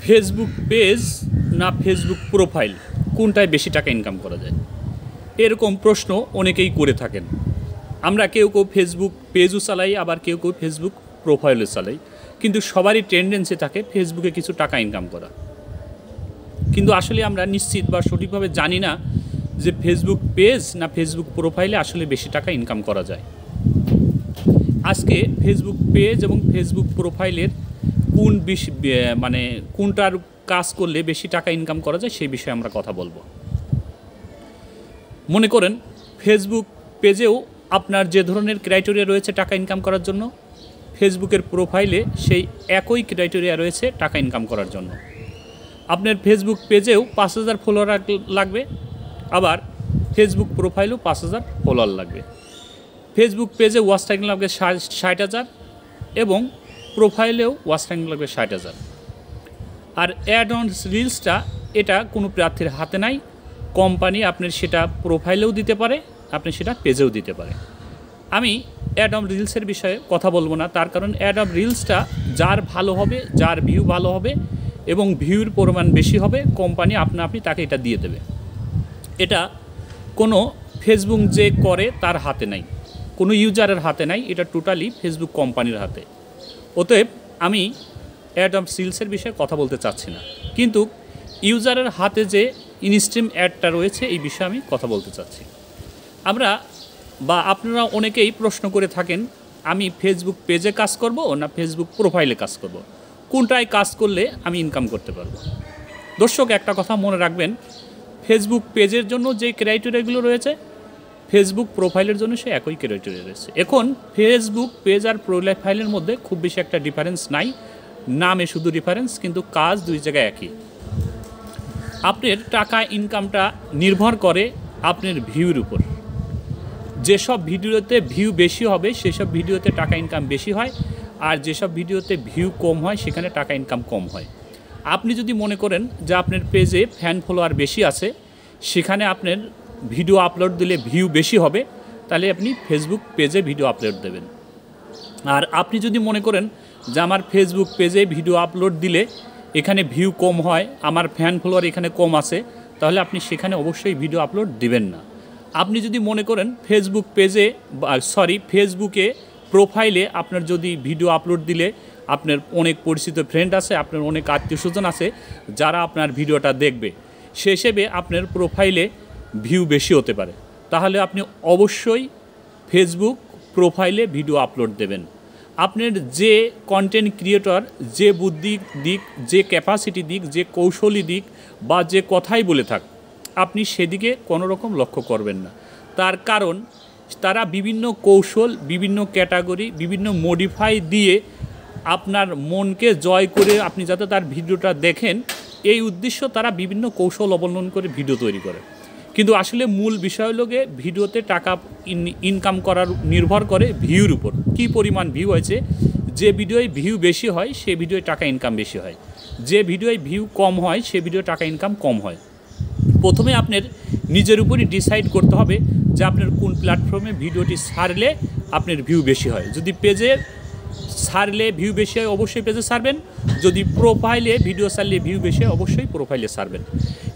Facebook page না Facebook profile কোনটায় বেশি টাকা ইনকাম করা যায়, এরকম প্রশ্ন অনেকেই করে থাকেন। আমরা কেউ ফেসবুক পেজও চালাই, আবার কেউ ফেসবুক প্রোফাইলও চালাই, কিন্তু সবারই টেন্ডেন্সি থাকে ফেসবুকে কিছু টাকা ইনকাম করা। কিন্তু আসলে আমরা নিশ্চিত বা সঠিকভাবে জানি না যে ফেসবুক পেজ না ফেসবুক প্রোফাইলে আসলে বেশি টাকা ইনকাম করা যায়। আজকে ফেসবুক পেজ এবং ফেসবুক প্রোফাইলের কোনটার কাজ করলে বেশি টাকা ইনকাম করা যায় সেই বিষয়ে আমরা কথা বলবো। মনে করেন ফেসবুক পেজেও আপনার যে ধরনের ক্রাইটেরিয়া রয়েছে টাকা ইনকাম করার জন্য, ফেসবুকের প্রোফাইলে সেই একই ক্রাইটেরিয়া রয়েছে টাকা ইনকাম করার জন্য। আপনার ফেসবুক পেজেও 5000 ফলোয়ার লাগবে, আবার ফেসবুক প্রোফাইলেও 5000 ফলোয়ার লাগবে। ফেসবুক পেজে ওয়াচ টাইম লাগবে 60,000 এবং প্রোফাইলেও ওয়াচ টাইম লাগবে 60,000। আর অ্যাড অন রিলসটা এটা কোনো প্রার্থীর হাতে নাই, কোম্পানি আপনার সেটা প্রোফাইলেও দিতে পারে, আপনি সেটা পেজেও দিতে পারে। আমি অ্যাড অন রিলসের বিষয়ে কথা বলবো না, তার কারণ অ্যাড অন রিলসটা যার ভালো হবে, যার ভিউ ভালো হবে এবং ভিউর পরিমাণ বেশি হবে, কোম্পানি আপনি তাকে এটা দিয়ে দেবে। এটা কোনো ফেসবুক যে করে তার হাতে নাই, কোনো ইউজারের হাতে নাই, এটা টোটালি ফেসবুক কোম্পানির হাতে। অতএব আমি অ্যাড অন রিলসের বিষয়ে কথা বলতে চাচ্ছি না, কিন্তু ইউজারের হাতে যে ইনস্ট্রিম অ্যাডটা রয়েছে এই বিষয়ে আমি কথা বলতে চাচ্ছি। আপনারা অনেকেই প্রশ্ন করে থাকেন, আমি ফেসবুক পেজে কাজ করব না ফেসবুক প্রোফাইলে কাজ করব, কোনটায় কাজ করলে আমি ইনকাম করতে পারবো। দর্শক, একটা কথা মনে রাখবেন, ফেসবুক পেজের জন্য যে ক্রাইটেরিয়াগুলো রয়েছে ফেসবুক প্রোফাইলের জন্য সে একই ক্রাইটেরিয়া রয়েছে। এখন ফেসবুক পেজ আর প্রোফাইলের মধ্যে খুব বেশি একটা ডিফারেন্স নাই, নামে শুধু ডিফারেন্স, কিন্তু কাজ দুই জায়গায় একই। আপনার টাকা ইনকামটা নির্ভর করে আপনার ভিউর উপর। যেসব ভিডিওতে ভিউ বেশি হবে সেসব ভিডিওতে টাকা ইনকাম বেশি হয়, আর যেসব ভিডিওতে ভিউ কম হয় সেখানে টাকা ইনকাম কম হয়। আপনি যদি মনে করেন যে আপনার পেজে ফ্যান ফলোয়ার বেশি আছে, সেখানে আপনার ভিডিও আপলোড দিলে ভিউ বেশি হবে, তাহলে আপনি ফেসবুক পেজে ভিডিও আপলোড দেবেন। আর আপনি যদি মনে করেন যে আমার ফেসবুক পেজে ভিডিও আপলোড দিলে এখানে ভিউ কম হয়, আমার ফ্যান ফলোয়ার এখানে কম আছে, তাহলে আপনি সেখানে অবশ্যই ভিডিও আপলোড দিবেন না। আপনি যদি মনে করেন ফেসবুকে প্রোফাইলে আপনার যদি ভিডিও আপলোড দিলে আপনার অনেক পরিচিত ফ্রেন্ড আছে, আপনার অনেক আত্মীয়স্বজন আছে যারা আপনার ভিডিওটা দেখবে, সে হিসেবে আপনার প্রোফাইলে ভিউ বেশি হতে পারে, তাহলে আপনি অবশ্যই ফেসবুক প্রোফাইলে ভিডিও আপলোড দেবেন। আপনার যে কন্টেন্ট ক্রিয়েটর যে বুদ্ধি দিক, যে ক্যাপাসিটি দিক, যে কৌশলী দিক বা যে কথাই বলে থাক, আপনি সেদিকে কোনো রকম লক্ষ্য করবেন না। তার কারণ তারা বিভিন্ন কৌশল, বিভিন্ন ক্যাটাগরি, বিভিন্ন মডিফাই দিয়ে আপনার মনকে জয় করে আপনি যাতে তার ভিডিওটা দেখেন, এই উদ্দেশ্য তারা বিভিন্ন কৌশল অবলম্বন করে ভিডিও তৈরি করে। কিন্তু আসলে মূল বিষয় হলো গিয়ে ভিডিওতে টাকা ইনকাম করার নির্ভর করে ভিউর উপর, কী পরিমাণ ভিউ হয়েছে। যে ভিডিওয় ভিউ বেশি হয় সে ভিডিওয় টাকা ইনকাম বেশি হয়, যে ভিডিওয় ভিউ কম হয় সে ভিডিও টাকা ইনকাম কম হয়। প্রথমে আপনার নিজের উপরই ডিসাইড করতে হবে যে আপনার কোন প্ল্যাটফর্মে ভিডিওটি ছাড়লে আপনার ভিউ বেশি হয়। যদি পেজে ছাড়লে ভিউ বেশি হয় অবশ্যই পেজে ছাড়বেন, যদি প্রোফাইলে ভিডিও ছাড়লে ভিউ বেশি হয় অবশ্যই প্রোফাইলে ছাড়বেন।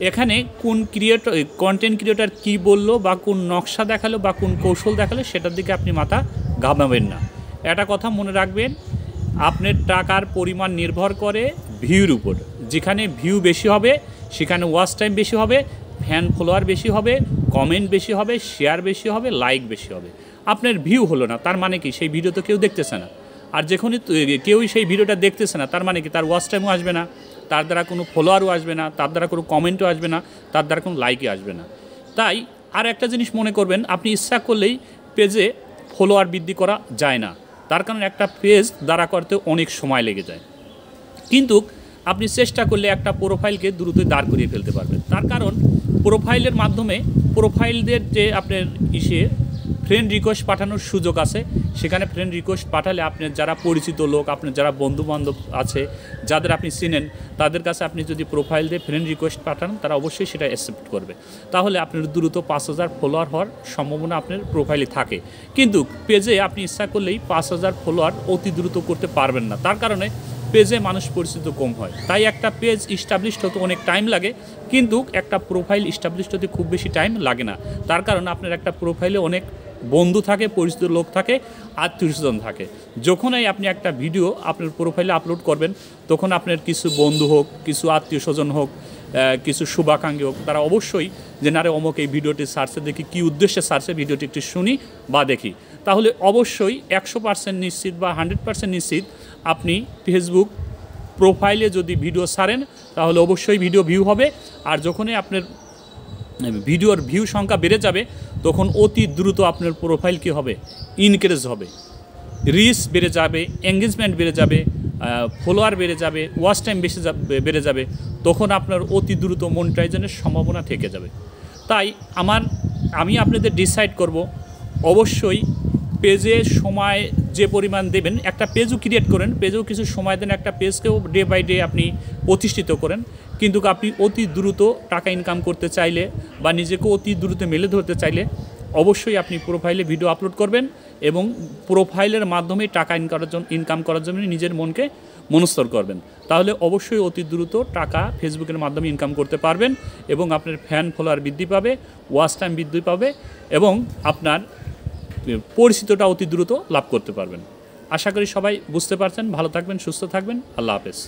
এখানে কোন কন্টেন্ট ক্রিয়েটর কী বললো বা কোন নকশা দেখালো বা কোন কৌশল দেখালো সেটার দিকে আপনি মাথা ঘামাবেন না। একটা কথা মনে রাখবেন, আপনার টাকার পরিমাণ নির্ভর করে ভিউর উপর। যেখানে ভিউ বেশি হবে সেখানে ওয়াচ টাইম বেশি হবে, ফ্যান ফলোয়ার বেশি হবে, কমেন্ট বেশি হবে, শেয়ার বেশি হবে, লাইক বেশি হবে। আপনার ভিউ হলো না, তার মানে কি সেই ভিডিও তো কেউ দেখতেছে না। আর যখনই কেউই সেই ভিডিওটা দেখতেছে না, তার মানে কি তার ওয়াচ টাইমও আসবে না, তার দ্বারা কোনো ফলোয়ারও আসবে না, তার দ্বারা কোনো কমেন্টও আসবে না, তার দ্বারা কোনো লাইকই আসবে না। তাই আর একটা জিনিস মনে করবেন, আপনি ইচ্ছা করলেই পেজে ফলোয়ার বৃদ্ধি করা যায় না, তার কারণ একটা পেজ দাঁড়া করতে অনেক সময় লেগে যায়। কিন্তু আপনি চেষ্টা করলে একটা প্রোফাইলকে দ্রুত দাঁড় করিয়ে ফেলতে পারবেন। তার কারণ প্রোফাইলের মাধ্যমে প্রোফাইলদের যে আপনার ফ্রেন্ড রিকোয়েস্ট পাঠানোর সুযোগ আছে, সেখানে ফ্রেন্ড রিকোয়েস্ট পাঠালে আপনার যারা পরিচিত লোক, আপনার যারা বন্ধুবান্ধব আছে, যাদের আপনি চিনেন, তাদের কাছে আপনি যদি প্রোফাইল দিয়ে ফ্রেন্ড রিকোয়েস্ট পাঠান, তারা অবশ্যই সেটা অ্যাকসেপ্ট করবে। তাহলে আপনার দ্রুত 5000 ফলোয়ার হওয়ার সম্ভাবনা আপনার প্রোফাইলে থাকে। কিন্তু পেজে আপনি ইচ্ছা করলেই 5000 ফলোয়ার অতি দ্রুত করতে পারবেন না। তার কারণে পেজে মানুষ পরিচিত কম হয়। তাই একটা পেজ ইস্টাবলিশ হতে অনেক টাইম লাগে, কিন্তু একটা প্রোফাইল ইস্টাবলিশ হতে খুব বেশি টাইম লাগে না। তার কারণ আপনার একটা প্রোফাইলে অনেক বন্ধু থাকে, পরিচিত লোক থাকে, আত্মীয়স্বজন থাকে। যখনই আপনি একটা ভিডিও আপনার প্রোফাইলে আপলোড করবেন, তখন আপনার কিছু বন্ধু হোক, কিছু আত্মীয়স্বজন হোক, কিছু শুভাকাঙ্ক্ষী হোক, তারা অবশ্যই যে নারে অমুক এই ভিডিওটি সার্চে দেখি, কী উদ্দেশ্যে সার্চে ভিডিওটি একটু শুনি বা দেখি, তাহলে অবশ্যই 100% নিশ্চিত বা 100% নিশ্চিত আপনি ফেসবুক প্রোফাইলে যদি ভিডিও ছাড়েন তাহলে অবশ্যই ভিডিও ভিউ হবে। আর যখনই আপনার ভিডিওর ভিউ সংখ্যা বেড়ে যাবে, তখন অতি দ্রুত আপনার প্রোফাইল কী হবে, ইনক্রিজ হবে, রিচ বেড়ে যাবে, এঙ্গেজমেন্ট বেড়ে যাবে, ফলোয়ার বেড়ে যাবে, ওয়াচ টাইম বেড়ে যাবে, তখন আপনার অতি দ্রুত মনিটাইজেশনের সম্ভাবনা থেকে যাবে। তাই আমি আপনাদের ডিসাইড করব, অবশ্যই পেজে সময় যে পরিমাণ দেবেন, একটা পেজও ক্রিয়েট করেন, পেজেও কিছু সময় দেন, একটা পেজকেও ডে বাই ডে আপনি প্রতিষ্ঠিত করেন। কিন্তু আপনি অতি দ্রুত টাকা ইনকাম করতে চাইলে বা নিজেকে অতি দ্রুত মেলে ধরতে চাইলে অবশ্যই আপনি প্রোফাইলে ভিডিও আপলোড করবেন এবং প্রোফাইলের মাধ্যমে টাকা ইনকাম করার জন্য নিজের মনকে মনস্থর করবেন। তাহলে অবশ্যই অতি দ্রুত টাকা ফেসবুকের মাধ্যমে ইনকাম করতে পারবেন এবং আপনার ফ্যান ফলোয়ার বৃদ্ধি পাবে, ওয়াচ টাইম বৃদ্ধি পাবে এবং আপনার পরিচিতটা অতি দ্রুত লাভ করতে পারবেন। আশা করি সবাই বুঝতে পারছেন। ভালো থাকবেন, সুস্থ থাকবেন। আল্লাহ হাফেজ।